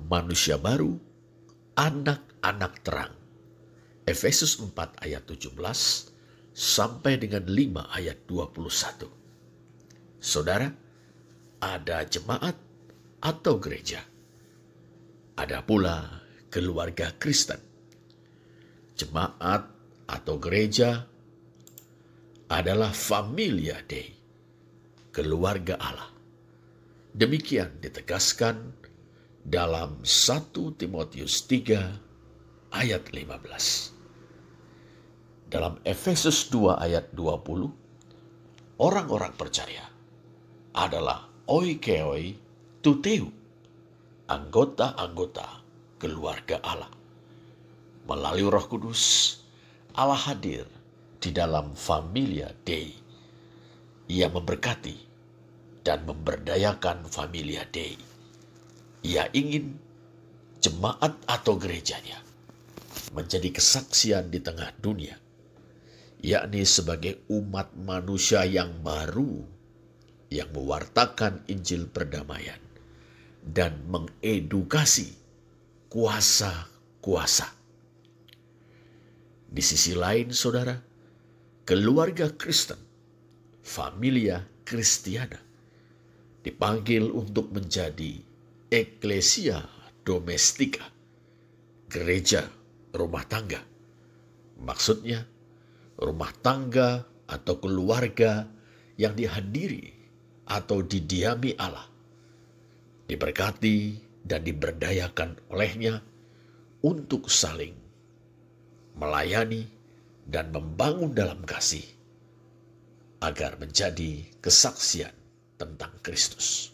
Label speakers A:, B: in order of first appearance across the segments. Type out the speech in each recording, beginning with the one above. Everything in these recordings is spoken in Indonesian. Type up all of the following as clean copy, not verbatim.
A: manusia baru, anak-anak terang. Efesus 4 ayat 17 sampai dengan 5 ayat 21. Saudara, ada jemaat atau gereja. Ada pula keluarga Kristen. Jemaat atau gereja adalah familia Dei, keluarga Allah. Demikian ditegaskan dalam 1 Timotius 3 ayat 15. Dalam Efesus 2 ayat 20, orang-orang percaya adalah oikeoi tuteu, anggota-anggota keluarga Allah. Melalui Roh Kudus, Allah hadir di dalam familia Dei. Ia memberkati dan memberdayakan familia Dei. Ia ingin jemaat atau gerejanya menjadi kesaksian di tengah dunia, yakni sebagai umat manusia yang baru yang mewartakan Injil perdamaian dan mengedukasi kuasa-kuasa. Di sisi lain, saudara, keluarga Kristen, familia Kristiana, dipanggil untuk menjadi Ecclesia Domestica, gereja rumah tangga. Maksudnya, rumah tangga atau keluarga yang dihadiri atau didiami Allah, diberkati dan diberdayakan olehnya untuk saling melayani dan membangun dalam kasih agar menjadi kesaksian tentang Kristus.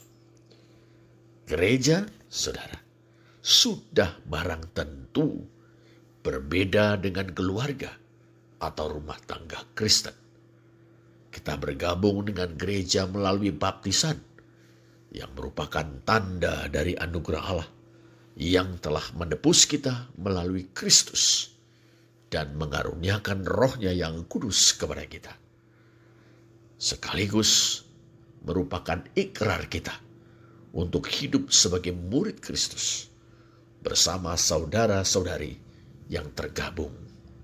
A: Gereja, saudara, sudah barang tentu berbeda dengan keluarga atau rumah tangga Kristen. Kita bergabung dengan gereja melalui baptisan yang merupakan tanda dari anugerah Allah yang telah menebus kita melalui Kristus dan mengaruniakan Roh-Nya yang kudus kepada kita. Sekaligus merupakan ikrar kita untuk hidup sebagai murid Kristus bersama saudara-saudari yang tergabung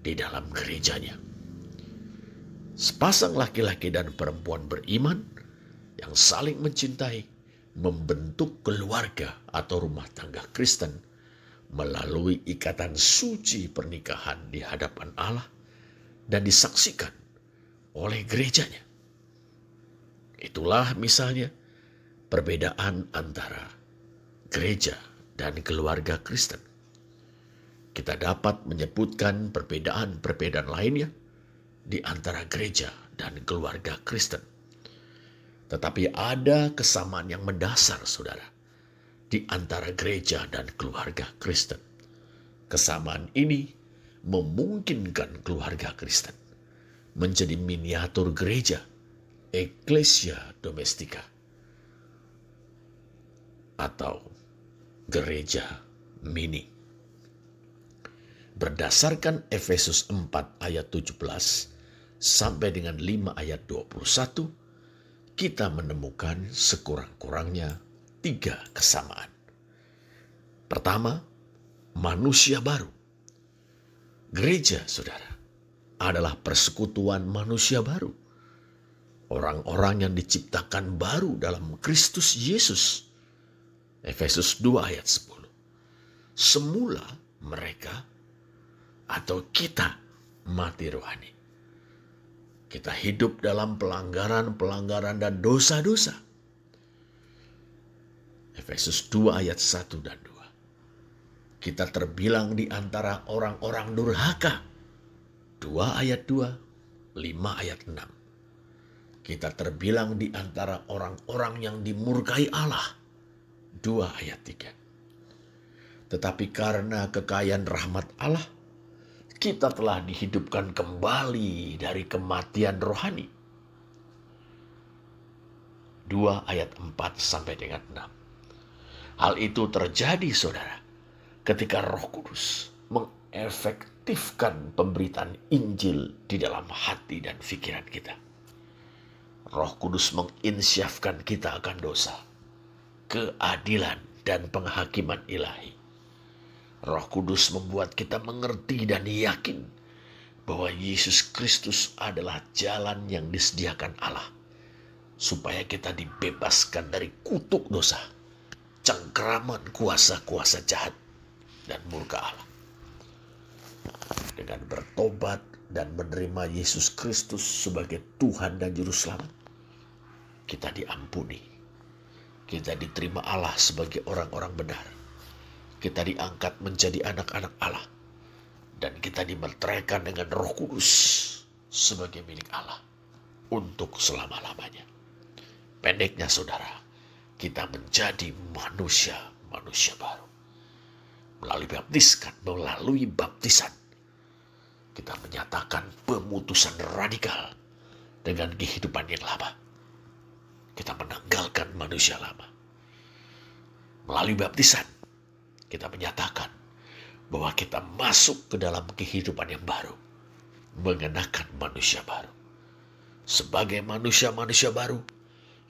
A: di dalam gerejanya. Sepasang laki-laki dan perempuan beriman yang saling mencintai membentuk keluarga atau rumah tangga Kristen melalui ikatan suci pernikahan di hadapan Allah dan disaksikan oleh gerejanya. Itulah misalnya perbedaan antara gereja dan keluarga Kristen. Kita dapat menyebutkan perbedaan-perbedaan lainnya di antara gereja dan keluarga Kristen. Tetapi ada kesamaan yang mendasar, saudara, di antara gereja dan keluarga Kristen. Kesamaan ini memungkinkan keluarga Kristen menjadi miniatur gereja, Ecclesia Domestica, atau gereja mini. Berdasarkan Efesus 4 ayat 17 sampai dengan 5 ayat 21, kita menemukan sekurang-kurangnya 3 kesamaan. Pertama, manusia baru. Gereja, saudara, adalah persekutuan manusia baru. Orang-orang yang diciptakan baru dalam Kristus Yesus. Efesus 2 ayat 10. Semula mereka atau kita mati rohani. Kita hidup dalam pelanggaran-pelanggaran dan dosa-dosa. Efesus 2 ayat 1 dan 2. Kita terbilang di antara orang-orang durhaka. 2 ayat 2, 5 ayat 6. Kita terbilang di antara orang-orang yang dimurkai Allah. 2 ayat 3. Tetapi karena kekayaan rahmat Allah, kita telah dihidupkan kembali dari kematian rohani. 2 ayat 4 sampai dengan 6. Hal itu terjadi, saudara, ketika Roh Kudus mengefektifkan pemberitaan Injil di dalam hati dan pikiran kita. Roh Kudus menginsyafkan kita akan dosa, keadilan, dan penghakiman ilahi. Roh Kudus membuat kita mengerti dan yakin bahwa Yesus Kristus adalah jalan yang disediakan Allah, supaya kita dibebaskan dari kutuk dosa, cengkeraman kuasa-kuasa jahat, dan murka Allah. Dengan bertobat dan menerima Yesus Kristus sebagai Tuhan dan Juru Selamat, kita diampuni. Kita diterima Allah sebagai orang-orang benar. Kita diangkat menjadi anak-anak Allah. Dan kita dimeteraikan dengan Roh Kudus sebagai milik Allah untuk selama-lamanya. Pendeknya saudara, kita menjadi manusia baru. Melalui baptisan, kita menyatakan pemutusan radikal dengan kehidupan yang lama. Kita menanggalkan manusia lama. Melalui baptisan, kita menyatakan bahwa kita masuk ke dalam kehidupan yang baru, mengenakan manusia baru. Sebagai manusia-manusia baru,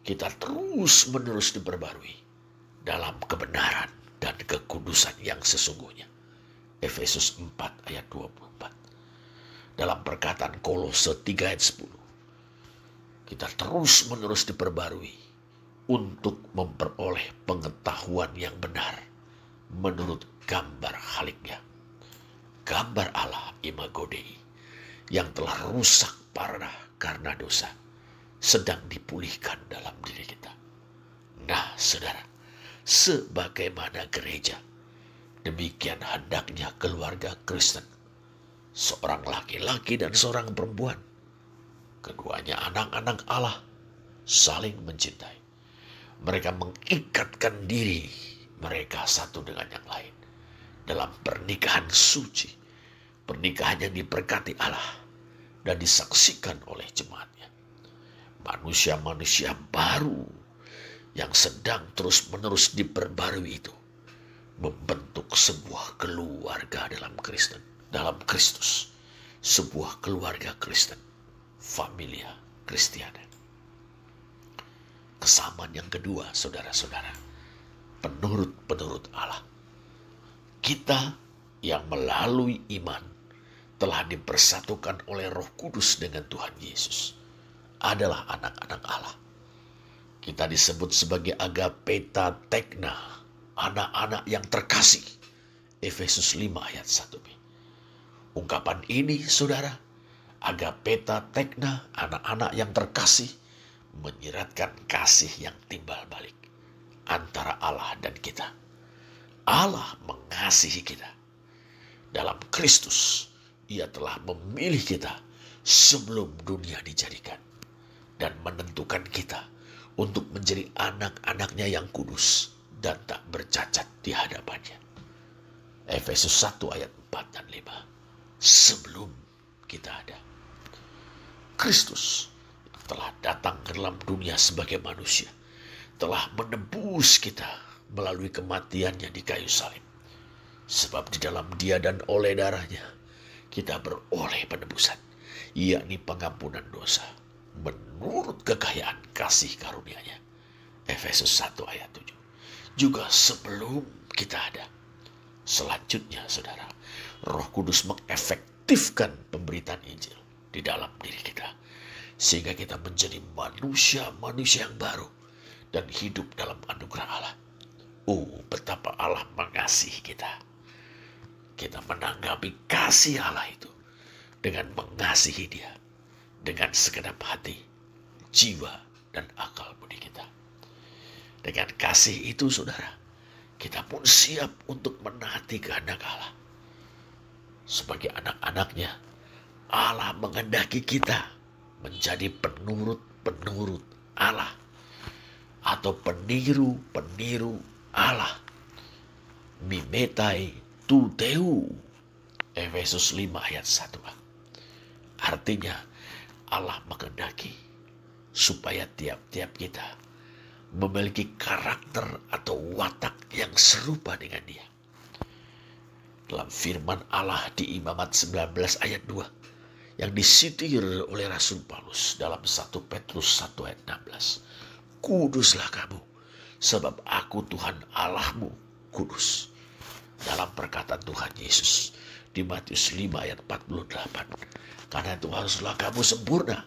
A: kita terus-menerus diperbarui dalam kebenaran dan kekudusan yang sesungguhnya. Efesus 4 ayat 24. Dalam perkataan Kolose 3 ayat 10. Kita terus-menerus diperbarui untuk memperoleh pengetahuan yang benar menurut gambar haliknya. Gambar Allah Imago Dei yang telah rusak parah karena dosa sedang dipulihkan dalam diri kita. Nah saudara, sebagaimana gereja, demikian hendaknya keluarga Kristen. Seorang laki-laki dan seorang perempuan, keduanya anak-anak Allah, saling mencintai. Mereka mengikatkan diri mereka satu dengan yang lain dalam pernikahan suci, pernikahan yang diberkati Allah dan disaksikan oleh jemaatnya. Manusia-manusia baru yang sedang terus-menerus diperbarui itu membentuk sebuah keluarga dalam Kristus, sebuah keluarga Kristen, familia Kristiana. Kesamaan yang kedua, saudara-saudara, penurut Allah. Kita yang melalui iman telah dipersatukan oleh Roh Kudus dengan Tuhan Yesus adalah anak-anak Allah. Kita disebut sebagai agapeta tekna, anak-anak yang terkasih. Efesus 5 ayat 1b. Ungkapan ini, saudara, agapeta tekna, anak-anak yang terkasih, menyiratkan kasih yang timbal balik antara Allah dan kita. Allah mengasihi kita. Dalam Kristus, Ia telah memilih kita sebelum dunia dijadikan dan menentukan kita untuk menjadi anak-anaknya yang kudus dan tak bercacat di hadapannya. Efesus 1 ayat 4 dan 5. Sebelum kita ada, Kristus telah datang ke dalam dunia sebagai manusia, telah menebus kita melalui kematiannya di kayu salib. Sebab di dalam Dia dan oleh darahnya kita beroleh penebusan, yakni pengampunan dosa, menurut kekayaan kasih karunia-Nya. Efesus 1 ayat 7. Juga sebelum kita ada. Selanjutnya saudara, Roh Kudus mengefektifkan pemberitaan Injil di dalam diri kita, sehingga kita menjadi manusia-manusia yang baru dan hidup dalam anugerah Allah. Betapa Allah mengasihi kita. Kita menanggapi kasih Allah itu dengan mengasihi Dia dengan segenap hati, jiwa, dan akal budi kita. Dengan kasih itu, saudara, kita pun siap untuk menaati kehendak Allah. Sebagai anak-anaknya, Allah menghendaki kita menjadi penurut-penurut Allah atau peniru-peniru Allah. Mimetai tuteu. Efesus 5 ayat 1. Artinya Allah menghendaki supaya tiap-tiap kita memiliki karakter atau watak yang serupa dengan Dia. Dalam firman Allah di Imamat 19 ayat 2 yang disitir oleh Rasul Paulus dalam 1 Petrus 1 ayat 16. Kuduslah kamu, sebab aku Tuhan Allahmu kudus. dalam perkataan Tuhan Yesus di Matius 5 ayat 48. Karena itu haruslah kamu sempurna,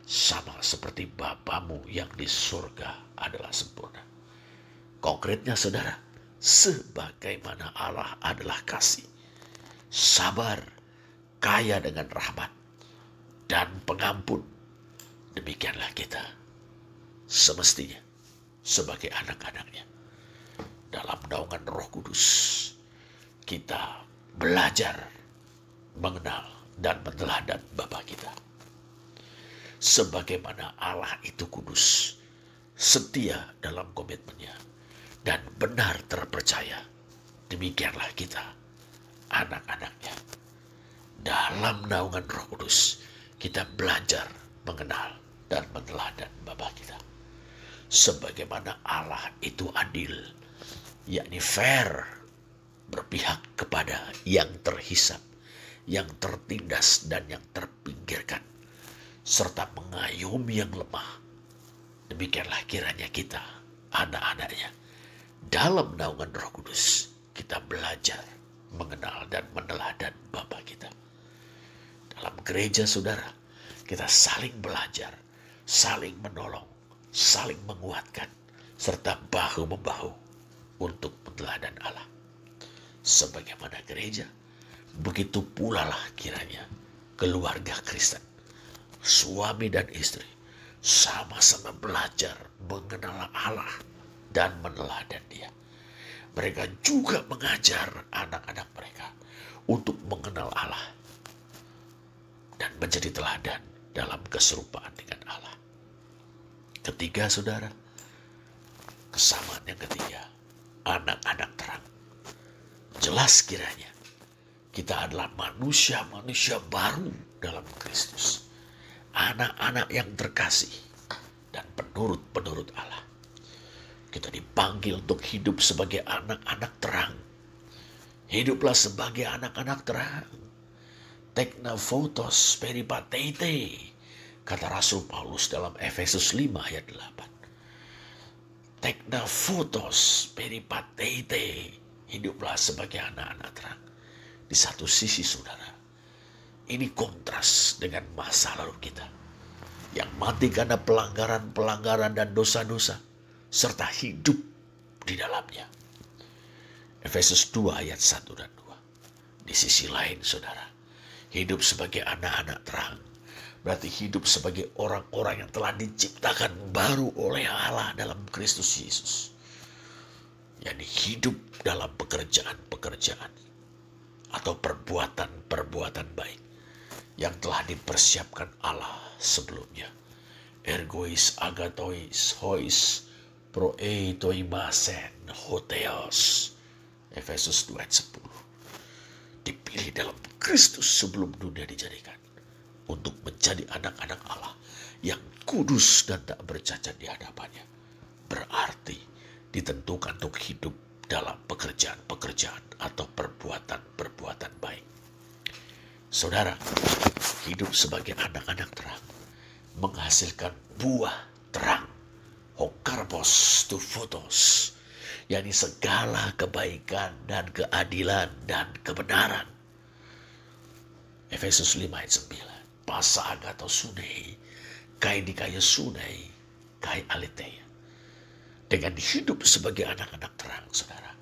A: sama seperti Bapamu yang di surga adalah sempurna. Konkretnya saudara, sebagaimana Allah adalah kasih, sabar, kaya dengan rahmat, dan pengampun, demikianlah kita semestinya sebagai anak-anaknya. Dalam naungan Roh Kudus, kita belajar mengenal dan meneladani Bapa kita. Sebagaimana Allah itu kudus, setia dalam komitmennya, dan benar terpercaya, demikianlah kita, anak-anaknya. Dalam naungan Roh Kudus, kita belajar mengenal dan meneladani Bapa kita. Sebagaimana Allah itu adil, yakni fair, berpihak kepada yang terhisap, yang tertindas dan yang terpinggirkan, serta mengayomi yang lemah. Demikianlah kiranya kita, anak-anaknya, dalam naungan Roh Kudus, kita belajar mengenal dan meneladani Bapa kita. Dalam gereja saudara, kita saling belajar, saling menolong, saling menguatkan, serta bahu-membahu untuk meneladani Allah. Sebagaimana gereja, begitu pula lah kiranya keluarga Kristen, suami dan istri, sama-sama belajar mengenal Allah dan meneladani Dia. Mereka juga mengajar anak-anak mereka untuk mengenal Allah dan menjadi teladan dalam keserupaan dengan Allah. Ketiga saudara, kesamaan yang ketiga, anak-anak terang. Jelas kiranya kita adalah manusia-manusia baru dalam Kristus. Anak-anak yang terkasih dan penurut-penurut Allah. Kita dipanggil untuk hidup sebagai anak-anak terang. Hiduplah sebagai anak-anak terang. Tekna photos peripateite, kata Rasul Paulus dalam Efesus 5 ayat 8. Tekna photos peripateite, hiduplah sebagai anak-anak terang. Di satu sisi saudara, ini kontras dengan masa lalu kita yang mati karena pelanggaran-pelanggaran dan dosa-dosa, serta hidup di dalamnya. Efesus 2 ayat 1 dan 2. Di sisi lain saudara, hidup sebagai anak-anak terang berarti hidup sebagai orang-orang yang telah diciptakan baru oleh Allah dalam Kristus Yesus. Yang hidup dalam pekerjaan-pekerjaan atau perbuatan-perbuatan baik yang telah dipersiapkan Allah sebelumnya. Ergois agatois hois proetoimasen hoteos. Efesus 2 ayat 10. Dipilih dalam Kristus sebelum dunia dijadikan untuk menjadi anak-anak Allah yang kudus dan tak bercacat di hadapannya. Berarti ditentukan untuk hidup dalam pekerjaan-pekerjaan atau perbuatan-perbuatan baik. Saudara, hidup sebagai anak-anak terang menghasilkan buah terang. Hokarpos tu photos, yakni segala kebaikan dan keadilan dan kebenaran. Efesus 5 ayat 9. Pasa agato sunei, kai dikaya sunei, kai aletheia. Dengan hidup sebagai anak-anak terang, saudara,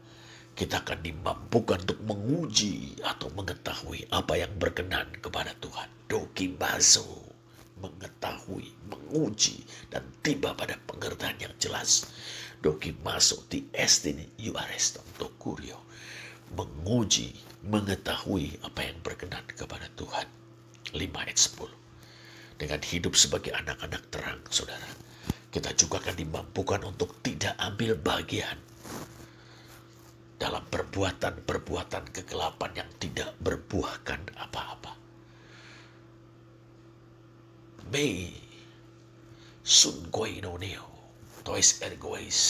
A: kita akan dimampukan untuk menguji atau mengetahui apa yang berkenan kepada Tuhan. Dokibazo, mengetahui, menguji, dan tiba pada pengertian yang jelas. Dokimaso ti estini iuareston tokurio, menguji, mengetahui apa yang berkenan kepada Tuhan. 5 ayat 10. Dengan hidup sebagai anak-anak terang, saudara, kita juga akan dimampukan untuk tidak ambil bagian dalam perbuatan-perbuatan kegelapan yang tidak berbuahkan apa-apa. May sun goinoneo, tois ergois,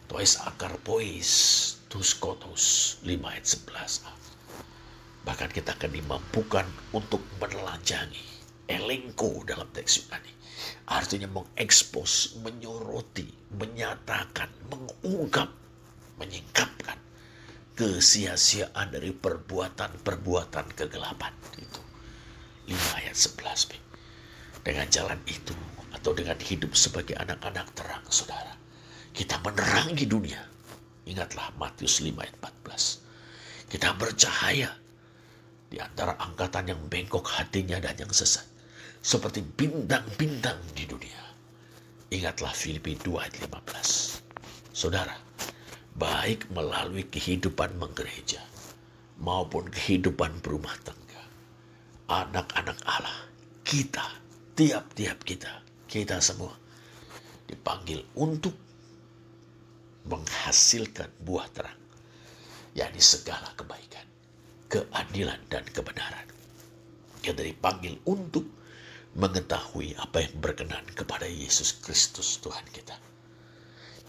A: tois akarpois, tus kotus, 5 ayat 11. Bahkan kita akan dimampukan untuk menelanjangi, elengko dalam teks Yunani. Artinya mengekspos, menyoroti, menyatakan, mengungkap, menyingkapkan kesia-siaan dari perbuatan-perbuatan kegelapan. Itu 5 ayat 11b. Dengan jalan itu atau dengan hidup sebagai anak-anak terang, saudara, kita menerangi dunia. Ingatlah Matius 5 ayat 14. Kita bercahaya di antara angkatan yang bengkok hatinya dan yang sesat, seperti bintang-bintang di dunia. Ingatlah Filipi 2 ayat 15. Saudara, baik melalui kehidupan menggereja maupun kehidupan berumah tangga, anak-anak Allah, kita, tiap-tiap kita semua dipanggil untuk menghasilkan buah terang, yakni segala kebaikan, keadilan, dan kebenaran. Kita dipanggil untuk mengetahui apa yang berkenan kepada Yesus Kristus Tuhan kita.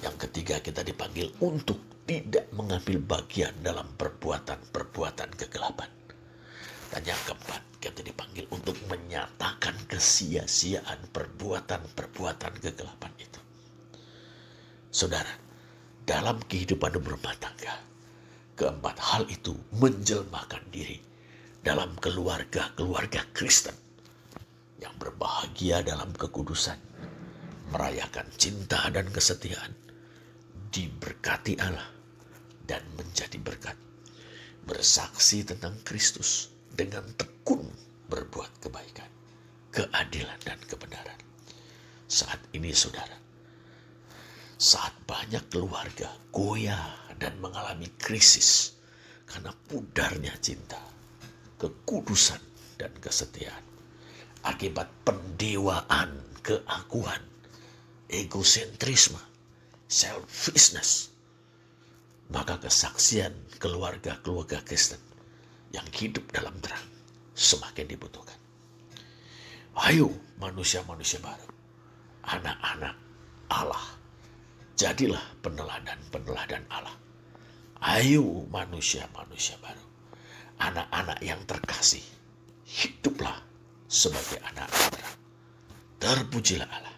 A: Yang ketiga, kita dipanggil untuk tidak mengambil bagian dalam perbuatan-perbuatan kegelapan. Dan yang keempat, kita dipanggil untuk menyatakan kesia-siaan perbuatan-perbuatan kegelapan itu. Saudara, dalam kehidupan berumah tangga, keempat hal itu menjelmakan diri dalam keluarga-keluarga Kristen yang berbahagia dalam kekudusan, merayakan cinta dan kesetiaan, diberkati Allah dan menjadi berkat, bersaksi tentang Kristus dengan tekun berbuat kebaikan, keadilan, dan kebenaran. Saat ini, saudara, saat banyak keluarga goyah dan mengalami krisis karena pudarnya cinta, kekudusan, dan kesetiaan, akibat pendewaan, keakuan, egosentrisme, selfishness, maka kesaksian keluarga-keluarga Kristen yang hidup dalam terang semakin dibutuhkan. Ayo manusia-manusia baru, anak-anak Allah, jadilah peneladan-peneladan Allah. Ayo manusia-manusia baru, anak-anak yang terkasih, hiduplah sebagai anak terang. Terpujilah Allah.